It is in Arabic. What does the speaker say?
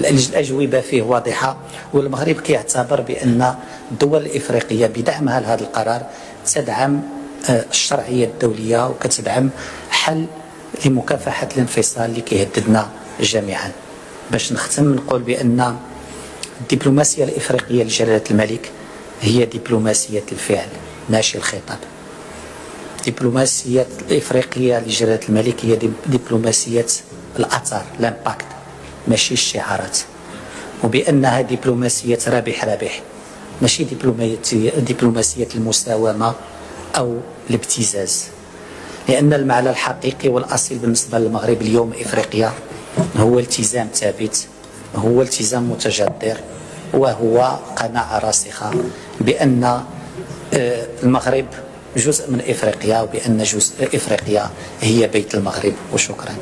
الأجوبة فيه واضحة، والمغرب كيعتبر بأن الدول الإفريقية بدعمها لهذا القرار تدعم الشرعية الدولية وكتدعم حل لمكافحة الانفصال اللي كيهددنا جميعا. باش نختم نقول بأن الدبلوماسية الإفريقية لجلالة الملك هي دبلوماسية الفعل ماشي الخطاب. الدبلوماسية الإفريقية لجلالة الملك هي دبلوماسية الأثر، الامباكت، ماشي الشعارات، وبأنها دبلوماسية رابح رابح ماشي دبلوماسية المساومة أو الابتزاز. لأن المعنى الحقيقي والأصيل بالنسبة للمغرب اليوم إفريقيا هو التزام ثابت، هو التزام متجذر، وهو قناعة راسخة بأن المغرب جزء من إفريقيا، وبأن جزء إفريقيا هي بيت المغرب. وشكرا.